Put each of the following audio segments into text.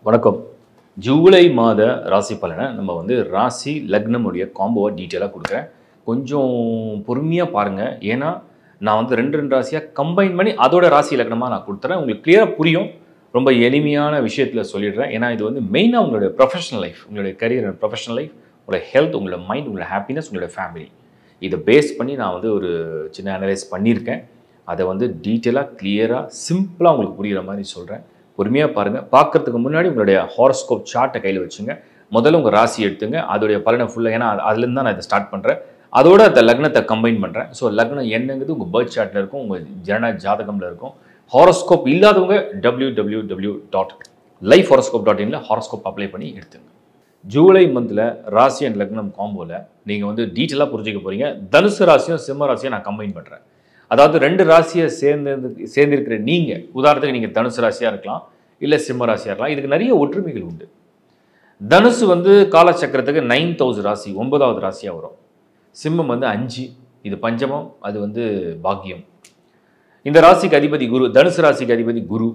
வணக்கம். ஜூலை மாத ராசி பலனை நம்ம ராசி லக்னம் உடைய காம்போவை டீட்டெயிலாக கொடுக்குறேன். கொஞ்சம் பொறுமையாக பாருங்கள். ஏன்னா நான் 2 ராசியாக கம்பைன் பண்ணி அதோட ராசி லக்னமாக நான் கொடுத்துறேன். உங்களுக்கு கிளியராக புரியும். ரொம்ப எளிமையான விஷயத்தில் சொல்லிடுறேன். ஏன்னா இது மெயினாக உங்களுடைய ப்ரொஃபஷனல் லைஃப், உங்களுடைய கரியர் அண்ட் ப்ரொஃபஷனல் லைஃப், உங்களோட ஹெல்த், உங்களோட மைண்ட், உங்களோட ஹாப்பினஸ், உங்களோட ஃபேமிலி, இதை பேஸ் பண்ணி நான் ஒரு சின்ன அனலைஸ் பண்ணியிருக்கேன். அதை டீட்டெயிலாக கிளியராக சிம்பிளாக உங்களுக்கு புரிகிற மாதிரி சொல்கிறேன். பொறுமையாக பாருங்கள். பார்க்குறதுக்கு முன்னாடி உங்களுடைய ஹாரோஸ்கோப் சார்ட்டை கையில் வச்சுங்க. முதல்ல உங்கள் ராசி எடுத்துங்க, அதோடைய பலனை ஃபுல்லாக. ஏன்னா அதுலேருந்து தான் நான் இதை ஸ்டார்ட் பண்ணுறேன். அதோட அந்த லக்னத்தை கம்பைன் பண்ணுறேன். ஸோ லக்னம் என்னங்கிறது உங்கள் பர்த் சார்ட்டில் இருக்கும், உங்கள் ஜனன ஜாதகமில் இருக்கும். ஹாரோஸ்கோப் இல்லாதவங்க www.lifehoroscope.in ஹாரோஸ்கோப் அப்ளை பண்ணி எடுத்துங்க. ஜூலை மந்தில் ராசி அண்ட் லக்னம் காம்போவில் நீங்கள் டீட்டெயிலாக புரிஞ்சிக்க போகிறீங்க. தனுசு ராசியும் சிம்ம ராசியும் நான் கம்பைன் பண்ணுறேன். அதாவது 2 ராசியை சேர்ந்திருக்கிற நீங்கள், உதாரணத்துக்கு நீங்கள் தனுசு ராசியாக இருக்கலாம், இல்லை சிம்ம ராசியாக இருக்கலாம். இதுக்கு நிறைய ஒற்றுமைகள் உண்டு. தனுசு காலச்சக்கரத்துக்கு 9th ஹவுஸ் ராசி, 9வது ராசியாக வரும். சிம்மம் 5, இது பஞ்சமம், அது பாக்கியம். இந்த ராசிக்கு அதிபதி குரு. தனுசு ராசிக்கு அதிபதி குரு,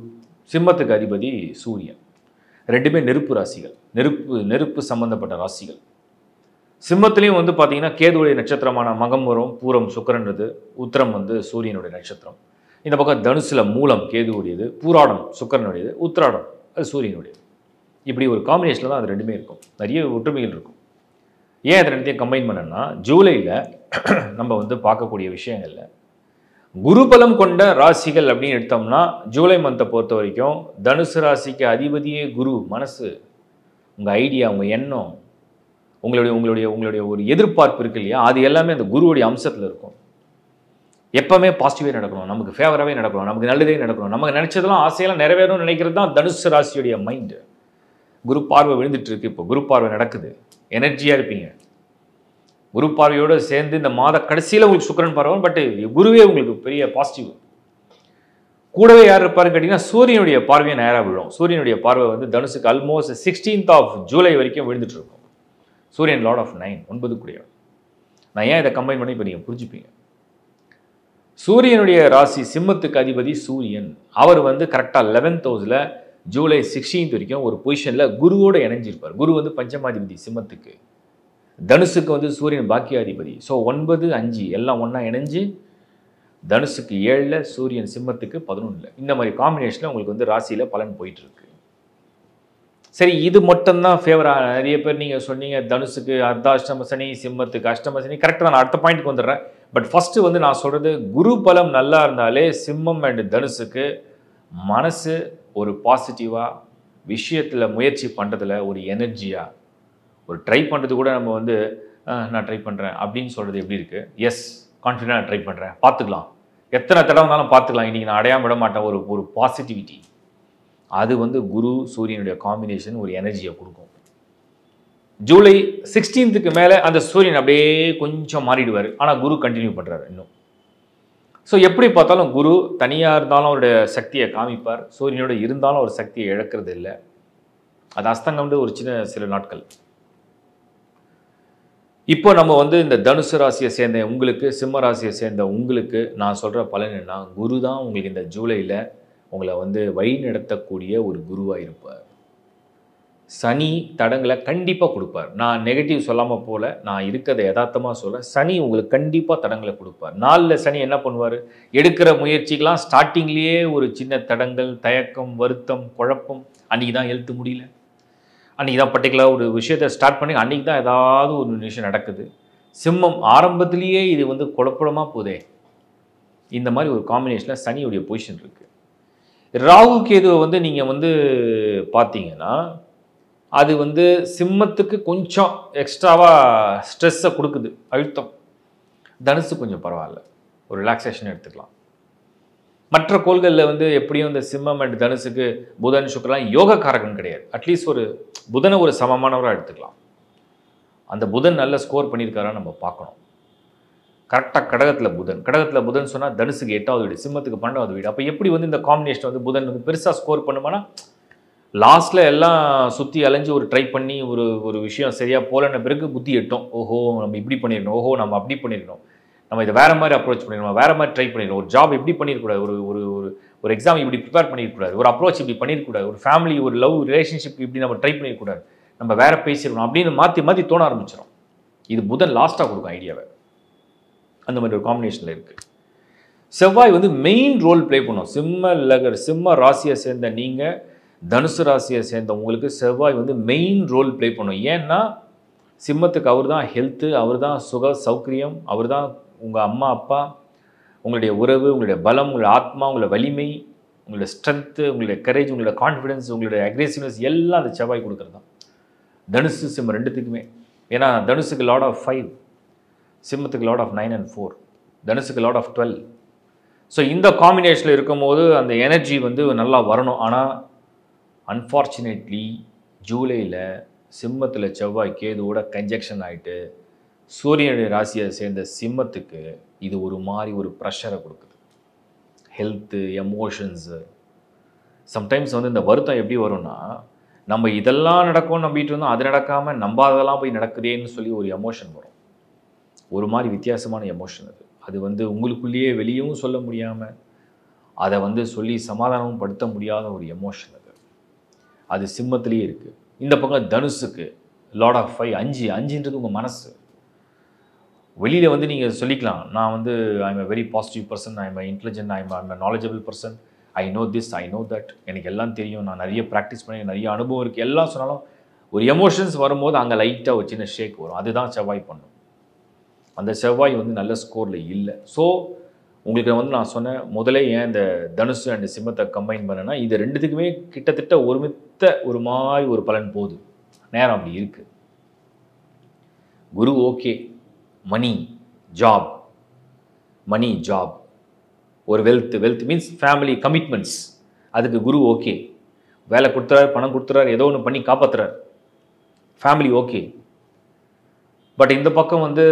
சிம்மத்துக்கு அதிபதி சூரியன். ரெண்டுமே நெருப்பு ராசிகள், நெருப்பு சம்பந்தப்பட்ட ராசிகள். சிம்மத்திலையும் பார்த்தீங்கன்னா கேதுவுடைய நட்சத்திரமான மகம் வரும், பூரம் சுக்கிரன்றது, உத்திரம் சூரியனுடைய நட்சத்திரம். இந்த பக்கம் தனுசுல மூலம் கேதுவுடையது, பூராடம் சுக்கிரனுடையது, உத்திராடம் அது சூரியனுடையது. இப்படி ஒரு காம்பினேஷனில் தான் அது ரெண்டுமே இருக்கும். நிறைய ஒற்றுமைகள் இருக்கும். ஏன் அது ரெண்டுத்தையும் கம்பைன் பண்ணேன்னா, ஜூலையில் நம்ம பார்க்கக்கூடிய விஷயங்கள்ல குரு பலம் கொண்ட ராசிகள் அப்படின்னு எடுத்தோம்னா, ஜூலை மந்த்தை பொறுத்த வரைக்கும் தனுசு ராசிக்கு அதிபதியே குரு. மனசு, உங்கள் ஐடியா, உங்கள் எண்ணம், உங்களுடைய ஒரு எதிர்பார்ப்பு இருக்கு இல்லையா, அது எல்லாமே அந்த குருவுடைய அம்சத்தில் இருக்கும். எப்பவுமே பாசிட்டிவே நடக்கணும், நமக்கு ஃபேவராகவே நடக்கணும், நமக்கு நல்லதே நடக்கணும், நமக்கு நினைச்சதெல்லாம் ஆசையெல்லாம் நிறைவேறணும்னு நினைக்கிறது தான் தனுசு ராசியுடைய மைண்டு. குரு பார்வை விழுந்துட்டு இருக்கு. இப்போ குரு பார்வை நடக்குது, எனர்ஜியாக இருப்பீங்க. குரு பார்வையோடு சேர்ந்து இந்த மாத கடைசியில் உங்களுக்கு சுக்கிரன் பார்வை, பட் குருவே உங்களுக்கு பெரிய பாசிட்டிவ். கூடவே யார் இருப்பாருன்னு கேட்டிங்கன்னா, சூரியனுடைய பார்வையை நேராக விழும். சூரியனுடைய பார்வை தனுசுக்கு ஆல்மோஸ்ட் 16th of ஜூலை வரைக்கும் விழுந்துட்டு இருக்கும். சூரியன் லார்ட் ஆஃப் 9, 9 கூடியவர். நான் ஏன் இதை கம்பைன் பண்ணி இப்போ நீங்கள் புரிஞ்சுப்பீங்க. சூரியனுடைய ராசி சிம்மத்துக்கு அதிபதி சூரியன். அவர் கரெக்டாக 11th ஹவுஸில் ஜூலை 16th வரைக்கும் ஒரு பொசிஷனில் குருவோடு இணைஞ்சிருப்பார். குரு பஞ்சமாதிபதி சிம்மத்துக்கு, தனுசுக்கு சூரியன் பாக்கியாதிபதி. ஸோ 9, 5 எல்லாம் ஒன்றா இணைஞ்சு தனுசுக்கு 7, சூரியன் சிம்மத்துக்கு 11. இந்த மாதிரி காம்பினேஷனில் உங்களுக்கு ராசியில் பலன் போயிட்டுருக்கு. சரி, இது மட்டும்தான் ஃபேவராக? நிறைய பேர் நீங்கள் சொன்னீங்க தனுசுக்கு அர்த்தாஷ்டம சனி, சிம்மத்துக்கு அஷ்டம சனி. கரெக்டாக நான் அடுத்த பாயிண்ட்டுக்கு வந்துடுறேன். பட் ஃபஸ்ட்டு நான் சொல்கிறது, குரு பலம் நல்லா இருந்தாலே சிம்மம் அண்ட் தனுசுக்கு மனசு ஒரு பாசிட்டிவாக, விஷயத்தில் முயற்சி பண்ணுறதுல ஒரு எனர்ஜியாக, ஒரு ட்ரை பண்ணுறது கூட நம்ம நான் ட்ரை பண்ணுறேன் அப்படின்னு சொல்கிறது எப்படி இருக்குது? எஸ், கான்ஃபிடென்ட்டாக ட்ரை பண்ணுறேன், பார்த்துக்கலாம், எத்தனை தடவை இருந்தாலும் பார்த்துக்கலாம், இன்றைக்கி நான் அடையாம விட மாட்டேன், ஒரு பாசிட்டிவிட்டி. அது குரு சூரியனுடைய காம்பினேஷன் ஒரு எனர்ஜியை கொடுக்கும். ஜூலை 16th மேலே அந்த சூரியன் அப்படியே கொஞ்சம் மாறிடுவார். ஆனால் குரு கண்டினியூ பண்ணுறாரு இன்னும். ஸோ எப்படி பார்த்தாலும் குரு தனியாக இருந்தாலும் அவருடைய சக்தியை காமிப்பார், சூரியனோட இருந்தாலும் ஒரு சக்தியை இழக்கிறது இல்லை. அது அஸ்தங்கம் ஒரு சில நாட்கள். இப்போ நம்ம இந்த தனுசு ராசியை சேர்ந்த உங்களுக்கு, சிம்ம ராசியை சேர்ந்த உங்களுக்கு நான் சொல்கிற பலன் என்ன? குரு தான் உங்களுக்கு இந்த ஜூலையில் உங்களை வழி நடத்தக்கூடிய ஒரு குருவாக இருப்பார். சனி தடங்களை கண்டிப்பாக கொடுப்பார். நான் நெகட்டிவ் சொல்லாமல் போல, நான் இருக்கிறத யதார்த்தமாக சொல்ல, சனி உங்களுக்கு கண்டிப்பாக தடங்களை கொடுப்பார். 4ல் சனி என்ன பண்ணுவார்? எடுக்கிற முயற்சிக்கெலாம் ஸ்டார்டிங்லேயே ஒரு சின்ன தடங்கள், தயக்கம், வருத்தம், குழப்பம். அன்றைக்கி தான் எழுத்து முடியல, அன்றைக்கி தான் பர்டிகுலராக ஒரு விஷயத்தை ஸ்டார்ட் பண்ணி அன்றைக்கி தான் ஏதாவது ஒரு விஷயம் நடக்குது. சிம்மம் ஆரம்பத்திலேயே இது குழப்பமாக போதே. இந்த மாதிரி ஒரு காம்பினேஷனில் சனியுடைய பொசிஷன் இருக்குது. ராகு கேதுவை நீங்கள் பார்த்தீங்கன்னா, அது சிம்மத்துக்கு கொஞ்சம் எக்ஸ்ட்ராவாக ஸ்ட்ரெஸ்ஸை கொடுக்குது, அழுத்தம். தனுசு கொஞ்சம் பரவாயில்ல, ஒரு ரிலாக்ஸேஷன் எடுத்துக்கலாம். மற்ற கோள்களில் எப்படியும் இந்த சிம்மம் அண்ட் தனுசுக்கு புதன் சுக்கிரன் யோக காரகன் கிடையாது. அட்லீஸ்ட் ஒரு புதனை ஒரு சமமானவராக எடுத்துக்கலாம். அந்த புதன் நல்ல ஸ்கோர் பண்ணியிருக்காரான்னு நம்ம பார்க்கணும். கரெக்டாக கடகத்தில் புதன் சொன்னால் தனுசுக்கு 8வது வீடு, சிம்மத்துக்கு 12வது வீடு. அப்போ எப்படி இந்த காம்பினேஷன் புதன் பெருசாக ஸ்கோர் பண்ணுமானா, லாஸ்ட்டில் எல்லாம் சுற்றி அலைஞ்சு ஒரு ட்ரை பண்ணி ஒரு விஷயம் சரியாக போலன பிறகு புத்தி எட்டும். ஓஹோ நம்ம இப்படி பண்ணிடணும், ஓஹோ நம்ம அப்படி பண்ணிடணும், நம்ம இதை வேறு மாதிரி அப்ரோச் பண்ணிடணும், வேறு மாதிரி ட்ரை பண்ணிடணும், ஒரு ஜாப் எப்படி பண்ணிடக்கூடாது, ஒரு எக்ஸாம் இப்படி ப்ரிப்பேர் பண்ணியிருக்கூடாது, ஒரு அப்ரோச் இப்படி பண்ணியிருக்கூடாது, ஒரு ஃபேமிலி ஒரு லவ் ரிலேஷன்ஷிப் இப்படி நம்ம ட்ரை பண்ணியிருக்கூடாது, நம்ம வேற பேசிடணும் அப்படின்னு மாற்றி மாற்றி தோண ஆரம்பிச்சிடும். இது புதன் லாஸ்ட்டாக கொடுக்கும் ஐடியாவை. அந்த மாதிரி ஒரு காம்பினேஷனில் இருக்குது. செவ்வாய் வந்து மெயின் ரோல் ப்ளே பண்ணும். சிம்ம ராசியை சேர்ந்த நீங்கள், தனுசு ராசியை சேர்ந்த உங்களுக்கு செவ்வாய் வந்து மெயின் ரோல் ப்ளே பண்ணும். ஏன்னா சிம்மத்துக்கு அவர் தான் ஹெல்த்து, அவர் தான் சுக சௌகரியம், அவர் தான் உங்கள் அம்மா அப்பா, உங்களுடைய உறவு, உங்களுடைய பலம், உங்களுடைய ஆத்மா, உங்களுடைய வலிமை, உங்களுடைய ஸ்ட்ரென்த்து, உங்களுடைய கரேஜ், உங்களுடைய கான்ஃபிடென்ஸ், உங்களுடைய அக்ரெசிவ்னஸ் எல்லாம் அந்த செவ்வாய் கொடுக்குறது தான். தனுசு சிம்மம் ரெண்டுத்துக்குமே. ஏன்னா தனுசுக்கு லார்ட் ஆஃப் 5, சிம்மத்துக்கு லார்ட் ஆஃப் 9 and 4, தனுசுக்கு லார்ட் ஆஃப் 12. ஸோ இந்த காம்பினேஷனில் இருக்கும்போது அந்த எனர்ஜி வந்து நல்லா வரணும். ஆனால் அன்ஃபார்ச்சுனேட்லி ஜூலையில் சிம்மத்தில் செவ்வாய் கேதுவோட கன்ஜெக்ஷன் ஆகிட்டு சூரியனுடைய ராசியை சேர்ந்த சிம்மத்துக்கு இது ஒரு மாதிரி ஒரு ப்ரெஷரை கொடுக்குது. ஹெல்த்து, எமோஷன்ஸு, சம்டைம்ஸ் வந்து இந்த வருத்தம் எப்படி வரும்னா, நம்ம இதெல்லாம் நடக்கும்னு நம்பிட்டு இருந்தோம், அது நடக்காமல் நம்பாததெல்லாம் போய் நடக்குதேன்னு சொல்லி ஒரு எமோஷன் வரும். ஒரு மாதிரி வித்தியாசமான எமோஷன் அது. அது வந்து உங்களுக்குள்ளேயே வெளியவும் சொல்ல முடியாமல், அதை வந்து சொல்லி சமாதானமும் படுத்த முடியாத ஒரு எமோஷன் அது. அது சிம்மத்திலேயே இருக்குது. இந்த பக்கம் தனுசுக்கு லார்ட் ஆஃப் 5, 5ன்றது உங்கள் மனசு. வெளியில் வந்து நீங்கள் சொல்லிக்கலாம், நான் வந்து I'm a very positive person, I'm a intelligent, I'm a knowledgeable person, I know this, I know that, எனக்கு எல்லாம் தெரியும், நான் நிறைய ப்ராக்டிஸ் பண்ணி நிறைய அனுபவம் இருக்குது, எல்லாம் சொன்னாலும் ஒரு எமோஷன்ஸ் வரும்போது அங்கே லைட்டாக ஒரு சின்ன ஷேக் வரும். அதுதான் செவ்வாய் பண்ணும். அந்த செவ்வாய் வந்து நல்ல ஸ்கோரில் இல்லை. ஸோ உங்களுக்கு வந்து நான் சொன்னேன் முதலே, ஏன் இந்த தனுசு அண்ட் சிம்மத்தை கம்பைன் பண்ணேன்னா, இது ரெண்டுத்துக்குமே கிட்டத்தட்ட ஒருமித்த ஒரு மாதிரி ஒரு பலன் போகுது. நேரம் அப்படி இருக்குது. குரு ஓகே, மணி ஜாப், மணி ஜாப், ஒரு வெல்த் மீன்ஸ் ஃபேமிலி கமிட்மெண்ட்ஸ், அதுக்கு குரு ஓகே. வேலை கொடுத்துறாரு, பணம் கொடுத்துறாரு, ஏதோ ஒன்று பண்ணி காப்பாற்றுறாரு, ஃபேமிலி ஓகே. பட் இந்த பக்கம் வந்து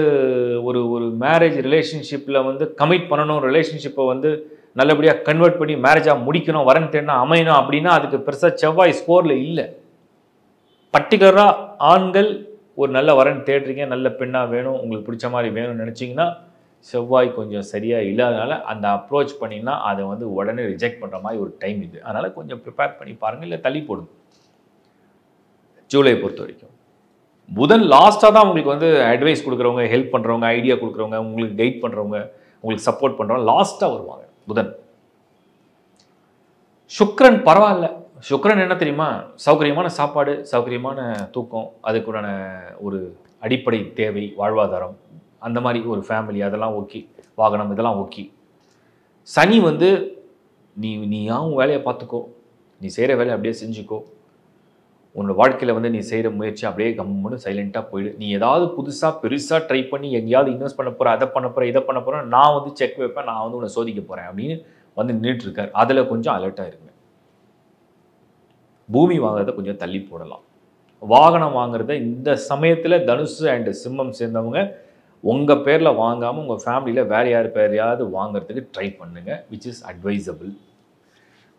ஒரு ஒரு மேரேஜ் ரிலேஷன்ஷிப்பில் வந்து கமிட் பண்ணணும், ரிலேஷன்ஷிப்பை வந்து நல்லபடியாக கன்வெர்ட் பண்ணி மேரேஜாக முடிக்கணும், வரன் தேடினா அமையணும் அப்படின்னா அதுக்கு பெருசாக செவ்வாய் ஸ்கோரில் இல்லை. பர்டிகுலராக ஆண்கள் ஒரு நல்ல வரன் தேடுறீங்க, நல்ல பெண்ணாக வேணும், உங்களுக்கு பிடிச்ச மாதிரி வேணும்னு நினச்சிங்கன்னா செவ்வாய் கொஞ்சம் சரியாக இல்லாதனால அந்த அப்ரோச் பண்ணிங்கன்னா அதை வந்து உடனே ரிஜெக்ட் பண்ணுற மாதிரி ஒரு டைம் இது. அதனால் கொஞ்சம் ப்ரிப்பேர் பண்ணி பாருங்கள், இல்லை தள்ளி போடுங்க. ஜூலை பொறுத்த வரைக்கும் புதன் லாஸ்ட்டாக தான் உங்களுக்கு வந்து அட்வைஸ் கொடுக்குறவங்க, ஹெல்ப் பண்ணுறவங்க, ஐடியா கொடுக்குறவங்க, உங்களுக்கு கைட் பண்ணுறவங்க, உங்களுக்கு சப்போர்ட் பண்ணுறவங்க லாஸ்ட்டாக வருவாங்க புதன். சுக்கிரன் பரவாயில்ல. சுக்கிரன் என்ன தெரியுமா, சௌகரியமான சாப்பாடு, சௌகரியமான தூக்கம், அதுக்குண்டான ஒரு அடிப்படை தேவை, வாழ்வாதாரம், அந்த மாதிரி ஒரு ஃபேமிலி, அதெல்லாம் ஓகே, வாகனம், இதெல்லாம் ஓகே. சனி வந்து நீ யாவும் வேலையை பார்த்துக்கோ, நீ செய்கிற வேலையை அப்படியே செஞ்சுக்கோ, உன்னோட வாழ்க்கையில் வந்து நீ செய்கிற முயற்சி அப்படியே கம்முன்னு சைலண்ட்டாக போயிடு. நீ ஏதாவது புதுசாக பெருசாக ட்ரை பண்ணி எங்கேயாவது இன்வெஸ்ட் பண்ண போகிற, அதை பண்ண போகிற, இதை பண்ண போகிறேன், நான் வந்து செக் வைப்பேன், நான் வந்து உன்னை சோதிக்க போகிறேன் அப்படின்னு வந்து நின்றுட்டுருக்கார். அதில் கொஞ்சம் அலர்ட்டாக இருங்க. பூமி வாங்குறத கொஞ்சம் தள்ளி போடலாம். வாகனம் வாங்குறத இந்த சமயத்தில் தனுசு அண்ட் சிம்மம் சேர்ந்தவங்க உங்கள் பேரில் வாங்காமல் உங்கள் ஃபேமிலியில் வேறு யார் பேரையாவது வாங்குறதுக்கு ட்ரை பண்ணுங்கள், விச் இஸ் அட்வைசபிள்.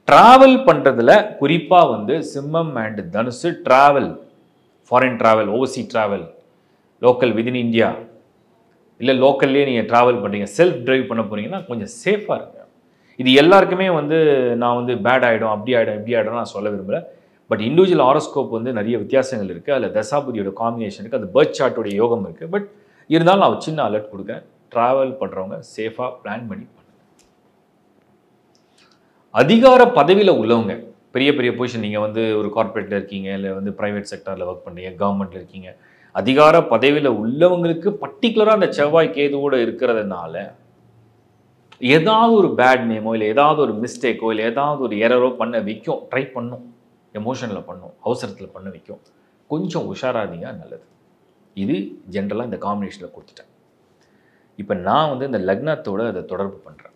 ட்ராவல் பண்ணுறதுல குறிப்பாக வந்து சிம்மம் அண்ட் தனுசு travel, foreign travel, oversea travel, local within India, இல்லை லோக்கல்லே நீங்கள் ட்ராவல் பண்ணுறீங்க, செல்ஃப் ட்ரைவ் பண்ண போகிறீங்கன்னா கொஞ்சம் சேஃபாக இருங்க. இது எல்லாருக்குமே வந்து நான் வந்து பேட் ஆகிடும், அப்படி ஆகிடும், இப்படி ஆகிடும் நான் சொல்ல விரும்பலை. பட் இண்டிவிஜுவல் ஹாரோஸ்கோப் வந்து நிறைய வித்தியாசங்கள் இருக்குது, அதில் தசாபதியோட காம்பினேஷன் இருக்குது, அது பர்த் சார்ட்டோட யோகம் இருக்குது. பட் இருந்தாலும் நான் சின்ன அலர்ட் கொடுக்குறேன், ட்ராவல் பண்ணுறவங்க சேஃபாக பிளான் பண்ணி பண்ணுங்க. அதிகார பதவியில் உள்ளவங்க, பெரிய பெரிய பொசிஷன், நீங்கள் வந்து ஒரு கார்பரேட்டில் இருக்கீங்க, இல்லை வந்து ப்ரைவேட் செக்டரில் ஒர்க் பண்ணுறீங்க, கவர்மெண்ட்டில் இருக்கீங்க, அதிகார பதவியில் உள்ளவங்களுக்கு பர்டிகுலராக அந்த செவ்வாய் கேதுவோடு இருக்கிறதுனால ஏதாவது ஒரு பேட் நேமோ, இல்லை ஏதாவது ஒரு மிஸ்டேக்கோ, இல்லை ஏதாவது ஒரு எரரோ பண்ண வைக்கும், ட்ரை பண்ணும், எமோஷனில் பண்ணும், அவசரத்தில் பண்ண வைக்கும். கொஞ்சம் உஷாராதீங்க, நல்லது. இது ஜென்ரலாக இந்த காம்பினேஷனில் கொடுத்துட்டேன். இப்போ நான் வந்து இந்த லக்னத்தோடு அதை தொடர்பு பண்ணுறேன்.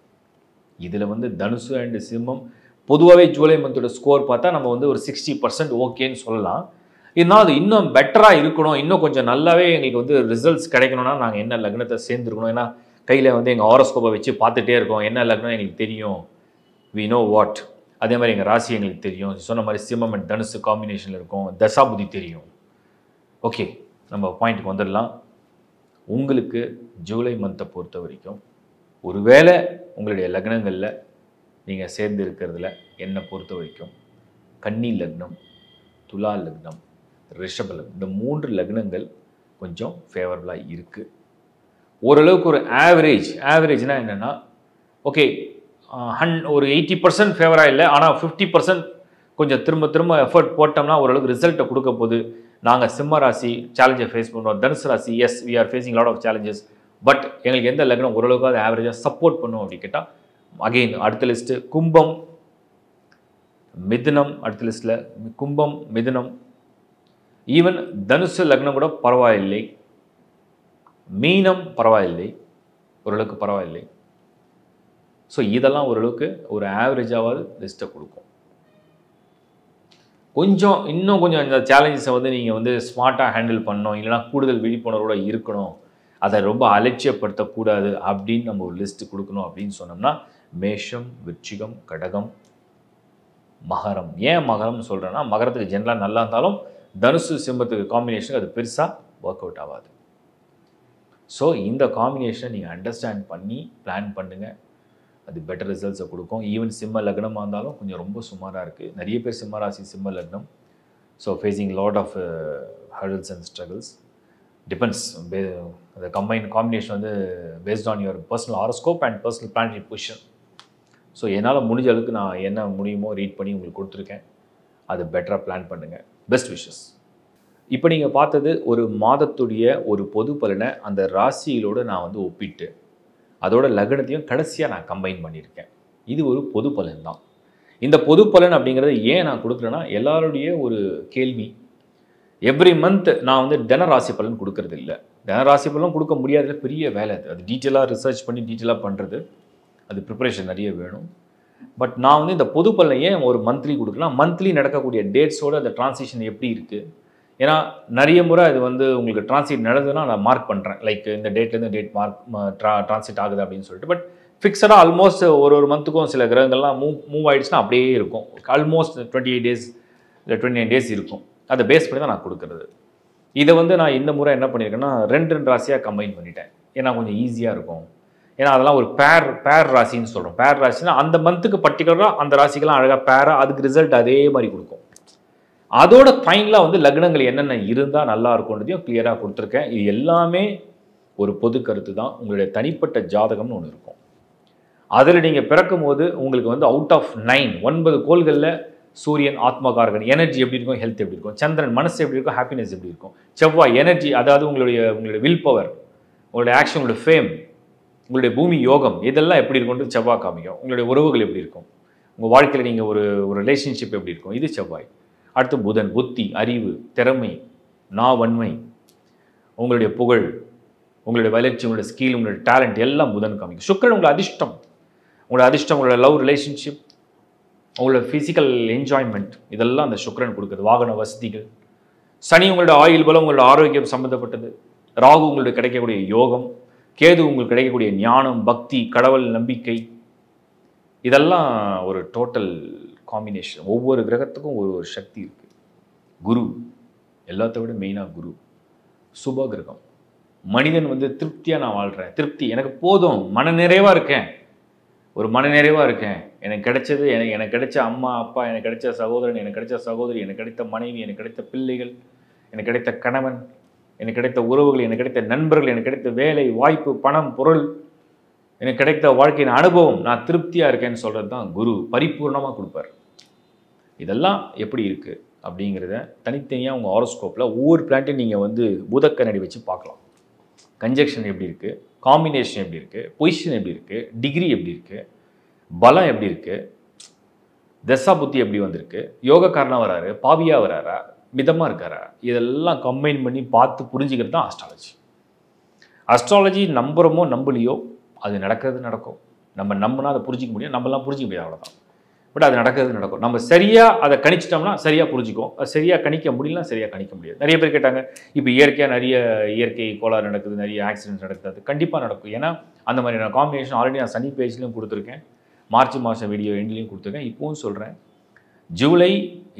இதில் வந்து தனுசு அண்டு சிம்மம் பொதுவாகவே ஜூலை மந்தோட ஸ்கோர் பார்த்தா நம்ம வந்து ஒரு 60% ஓகேன்னு சொல்லலாம். இருந்தாலும் அது இன்னும் பெட்டராக இருக்கணும், இன்னும் கொஞ்சம் நல்லாவே எங்களுக்கு வந்து ரிசல்ட்ஸ் கிடைக்கணும்னா நாங்கள் என்ன லக்னத்தை சேர்ந்துருக்கணும். ஏன்னா கையில் வந்து எங்கள் ஹாரோஸ்கோப்பை வச்சு பார்த்துட்டே இருக்கோம், என்ன லக்னம் எங்களுக்கு தெரியும், வி நோ வாட். அதே மாதிரி எங்கள் ராசி எங்களுக்கு தெரியும், சொன்ன மாதிரி சிம்மம் அண்ட் தனுசு காம்பினேஷனில் இருக்கும், தசாபுதி தெரியும். ஓகே, நம்ம பாயிண்ட்டுக்கு வந்துடலாம். உங்களுக்கு ஜூலை மந்த்தை பொறுத்த வரைக்கும் ஒருவேளை உங்களுடைய லக்னங்களில் நீங்கள் சேர்ந்து இருக்கிறதுல என்னை பொறுத்த வரைக்கும் கன்னி லக்னம், துலா லக்னம், ரிஷப லக்னம், இந்த 3 லக்னங்கள் கொஞ்சம் ஃபேவரபுளாக இருக்குது. ஓரளவுக்கு ஒரு ஆவரேஜ்னால் என்னென்னா, ஓகே ஒரு 80% ஃபேவராக இல்லை, ஆனால் 50% கொஞ்சம் திரும்ப எஃபர்ட் போட்டோம்னா ஓரளவுக்கு ரிசல்ட்டை கொடுக்க போது. நாங்கள் சிம்ம ராசி சேலஞ்சை ஃபேஸ் பண்ணுறோம், தனுசு ராசி as we are facing lot of challenges, but எங்களுக்கு எந்த லக்னம் ஓரளவுக்கு அது ஆவரேஜாக சப்போர்ட் பண்ணும் அப்படி கேட்டால், அகெயின் அடுத்த லிஸ்ட்டு கும்பம், மிதுனம், அடுத்த லிஸ்ட்டில் கும்பம், மிதுனம், ஈவன் தனுசு லக்னம் கூட பரவாயில்லை, மீனம் பரவாயில்லை, ஓரளவுக்கு பரவாயில்லை. ஸோ இதெல்லாம் ஓரளவுக்கு ஒரு ஆவரேஜாவது லிஸ்ட்டை கொடுக்கும். இன்னும் கொஞ்சம் இந்த சேலஞ்சஸை வந்து நீங்கள் வந்து ஸ்மார்ட்டாக ஹேண்டில் பண்ணணும், இல்லைனா கூடுதல் விழிப்புணர்வோடு இருக்கணும், அதை ரொம்ப அலட்சியப்படுத்தக்கூடாது அப்படின்னு நம்ம ஒரு லிஸ்ட்டு கொடுக்கணும் அப்படின்னு சொன்னோம்னா மேஷம், விருச்சிகம், கடகம், மகரம். ஏன் மகரம்னு சொல்கிறேன்னா, மகரத்துக்கு ஜென்ரலாக நல்லா இருந்தாலும் தனுசு சிம்மத்துக்கு காம்பினேஷன் அது பெருசாக ஒர்க் அவுட் ஆகாது. ஸோ இந்த காம்பினேஷனை நீங்கள் அண்டர்ஸ்டாண்ட் பண்ணி பிளான் பண்ணுங்கள், அது பெட்டர் ரிசல்ட்ஸை கொடுக்கும். ஈவன் சிம்ம லக்னமாக இருந்தாலும் கொஞ்சம் ரொம்ப சுமாராக இருக்குது. நிறைய பேர் சிம்ம ராசி, சிம்ம லக்னம், so facing lot of hurdles and struggles. Depends, அந்த காம்பினேஷன் வந்து based on your personal horoscope and personal planetary position. So என்னால் முடிஞ்ச அளவுக்கு நான் என்ன முடியுமோ ரீட் பண்ணி உங்களுக்கு கொடுத்துருக்கேன். அது பெட்டராக பிளான் பண்ணுங்கள். Best wishes. இப்போ நீங்கள் பார்த்தது ஒரு மாதத்துடைய ஒரு பொது பலனை அந்த ராசிகளோடு நான் வந்து ஒப்பிட்டு அதோட லக்னத்தையும் கடைசியாக நான் கம்பைன் பண்ணியிருக்கேன். இது ஒரு பொது பலன் தான். இந்த பொது பலன் அப்படிங்கிறத ஏன் நான் கொடுக்குறேன்னா, எல்லாருடைய ஒரு கேள்வி, எவ்ரி மந்த் நான் வந்து தினராசி பலன் கொடுக்கறது இல்லை. தினராசி பலன் கொடுக்க முடியாத பெரிய வேலை. அது டீட்டெயிலாக ரிசர்ச் பண்ணி டீட்டெயிலாக பண்ணுறது, அது ப்ரிப்பரேஷன் நிறைய வேணும். பட் நான் வந்து இந்த பொது பலனை ஏன் ஒரு மந்த்லி கொடுக்கலாம், மந்த்லி நடக்கக்கூடிய டேட்ஸோடு அந்த டிரான்சிஷன் எப்படி இருக்குது. ஏன்னா நிறைய முறை அது வந்து உங்களுக்கு டிரான்சிட் நடந்ததுன்னா நான் மார்க் பண்ணுறேன், லைக் இந்த டேட்லேருந்து டேட் டிரான்சிட் ஆகுது அப்படின்னு சொல்லிட்டு. பட் ஃபிக்ஸடாக ஆல்மோஸ்ட் ஒரு மந்த்துக்கும் சில கிரகங்கள்லாம் மூவ் ஆகிடுச்சுன்னா அப்படியே இருக்கும். ஆல்மோஸ்ட் 28 days இல்லை 29 days இருக்கும். அதை பேஸ் பண்ணி தான் நான் கொடுக்குறது. இதை வந்து நான் இந்த முறை என்ன பண்ணியிருக்கேன்னா 2 ராசியாக கம்பைன் பண்ணிட்டேன். ஏன்னா கொஞ்சம் ஈஸியாக இருக்கும். ஏன்னா அதெல்லாம் ஒரு பேர் ராசின்னு சொல்கிறோம். பேர் ராசினா அந்த மந்த்துக்கு பர்டிகுலராக அந்த ராசிக்கெல்லாம் அழகாக பேராக அதுக்கு ரிசல்ட் அதே மாதிரி கொடுக்கும். அதோட ஃபைனலாக வந்து லக்னங்கள் என்னென்ன இருந்தால் நல்லா இருக்கும்ன்றதையும் கிளியராக கொடுத்துருக்கேன். இது எல்லாமே ஒரு பொது கருத்து தான். உங்களுடைய தனிப்பட்ட ஜாதகம்னு ஒன்று இருக்கும். அதில் நீங்கள் பிறக்கும் போது உங்களுக்கு வந்து அவுட் ஆஃப் 9 கோள்களில் சூரியன் ஆத்மகாரகன், எனர்ஜி எப்படி இருக்கும், ஹெல்த் எப்படி இருக்கும், சந்திரன் மனசு எப்படி இருக்கும், ஹாப்பினஸ் எப்படி இருக்கும், செவ்வாய் எனர்ஜி, அதாவது உங்களுடைய வில் பவர், உங்களுடைய ஆக்ஷன், உங்களுடைய ஃபேம், உங்களுடைய பூமி யோகம், இதெல்லாம் எப்படி இருக்கும்னு செவ்வாய் காமிக்கும். உங்களுடைய உறவுகள் எப்படி இருக்கும், உங்கள் வாழ்க்கையில் நீங்கள் ஒரு ரிலேஷன்ஷிப் எப்படி இருக்கும், இது செவ்வாய். அடுத்து புதன், புத்தி, அறிவு, திறமை, வன்மை, உங்களுடைய புகழ், உங்களுடைய வளர்ச்சி, உங்களுடைய ஸ்கில், உங்களுடைய டேலண்ட் எல்லாம் புதன் காமிக்கும். சுக்கிரன் உங்களுடைய அதிர்ஷ்டம், உங்களுடைய லவ் ரிலேஷன்ஷிப், உங்களோட ஃபிசிக்கல் என்ஜாய்மெண்ட், இதெல்லாம் அந்த சுக்கிரன் கொடுக்குறது. வாகன வசதிகள். சனி உங்களோட ஆயுள் பலம், உங்களோட ஆரோக்கியம் சம்மந்தப்பட்டது. ராகு உங்களுக்கு கிடைக்கக்கூடிய யோகம், கேது உங்களுக்கு கிடைக்கக்கூடிய ஞானம், பக்தி, கடவுள் நம்பிக்கை, இதெல்லாம் ஒரு டோட்டல் காம்பினேஷன். ஒவ்வொரு கிரகத்துக்கும் ஒரு சக்தி இருக்குது. குரு எல்லாத்த விட மெயினாக குரு சுப கிரகம். மனிதன் வந்து திருப்தியாக நான் வாழ்கிறேன், திருப்தி எனக்கு போதும், மனநிறைவாக இருக்கேன், ஒரு மனநிறைவாக இருக்கேன், எனக்கு கிடைச்சது, எனக்கு கிடைச்ச அம்மா அப்பா, எனக்கு கிடைச்ச சகோதரன், எனக்கு கிடைச்ச சகோதரி, எனக்கு கிடைத்த மனைவி, எனக்கு கிடைத்த பிள்ளைகள், எனக்கு கிடைத்த கணவன், எனக்கு கிடைத்த உறவுகள், எனக்கு கிடைத்த நண்பர்கள், எனக்கு கிடைத்த வேலை வாய்ப்பு, பணம், பொருள், எனக்கு கிடைத்த வாழ்க்கையின் அனுபவம், நான் திருப்தியாக இருக்கேன்னு சொல்கிறது தான் குரு பரிபூர்ணமாக கொடுப்பார். இதெல்லாம் எப்படி இருக்குது அப்படிங்கிறத தனித்தனியாக உங்கள் ஹாரோஸ்கோப்பில் ஒவ்வொரு பிளான்ட்டையும் நீங்கள் வந்து பூதக்கண்ணாடி வச்சு பார்க்கலாம். கன்ஜெக்ஷன் எப்படி இருக்குது, காம்பினேஷன் எப்படி இருக்குது, பொசிஷன் எப்படி இருக்குது, டிகிரி எப்படி இருக்குது, பலம் எப்படி இருக்குது, தசா புத்தி எப்படி வந்திருக்கு, யோகக்காரனாக வராரு, பாவியாக வராரா, மிதமாக இருக்காரா, இதெல்லாம் கம்பைன் பண்ணி பார்த்து புரிஞ்சுக்கிறது தான் அஸ்ட்ராலஜி. அஸ்ட்ராலஜி நம்புகிறோமோ நம்பலையோ அது நடக்கும். நம்ம நம்பினா அதை புரிஞ்சிக்க முடியும், நம்மளாம் புரிஞ்சிக்க முடியாது, அவ்வளோதான். பட் அது நடக்கும். நம்ம சரியாக அதை கணிச்சிட்டோம்னா சரியாக புரிஞ்சிக்கும். அது சரியாக கணிக்க முடியலனா சரியாக கணிக்க முடியாது. நிறைய பேர் கேட்டாங்க, இப்போ நிறைய இயற்கை கோளாறு நடக்குது, நிறைய ஆக்சிடென்ட்ஸ் நடக்குது. அது கண்டிப்பாக நடக்கும். ஏன்னா அந்த மாதிரியான காம்பினேஷன் ஆல்ரெடி நான் சனி பேஜ்லையும் கொடுத்துருக்கேன், மார்ச் மாதம் வீடியோ எண்ட்லையும் கொடுத்துருக்கேன், இப்போவும் சொல்கிறேன். ஜூலை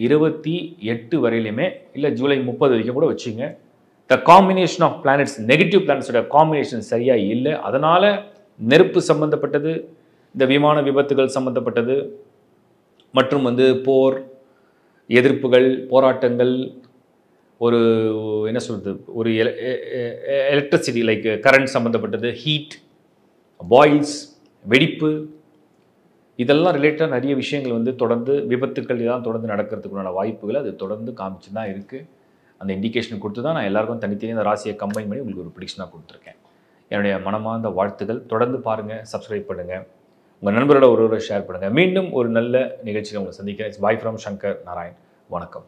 28 வரையிலுமே, இல்லை ஜூலை 30 வரைக்கும் கூட வச்சுங்க, the combination of planets, negative பிளானட்ஸோட காம்பினேஷன் சரியாக இல்லை. அதனால் நெருப்பு சம்மந்தப்பட்டது, இந்த விமான விபத்துகள் சம்மந்தப்பட்டது மற்றும் வந்து போர் எதிர்ப்புகள் போராட்டங்கள் ஒரு என்ன சொல்கிறது ஒரு எலக்ட்ரிசிட்டி லைக் கரண்ட் சம்மந்தப்பட்டது ஹீட் பாயில்ஸ் வெடிப்பு இதெல்லாம் ரிலேட்டடாக நிறைய விஷயங்கள் வந்து தொடர்ந்து விபத்துக்கள் இதெல்லாம் தொடர்ந்து நடக்கிறதுக்குண்டான வாய்ப்புகள் அது தொடர்ந்து காமிச்சு தான் இருக்குது. அந்த இண்டிகேஷன் கொடுத்து தான் நான் எல்லாருக்கும் தனித்தனி அந்த ராசியை கம்பைன் பண்ணி உங்களுக்கு ஒரு ப்ரிடிக்ஷனாக கொடுத்துருக்கேன். என்னுடைய மனமார்ந்த வாழ்த்துக்கள். தொடர்ந்து பாருங்கள், சப்ஸ்கிரைப் பண்ணுங்கள், உங்கள் நண்பரோட ஒருவரை ஷேர் பண்ணுங்கள். மீண்டும் ஒரு நல்ல நிகழ்ச்சியை உங்களை சந்திக்கிறேன். Bye from Shankar Narayan. வணக்கம்.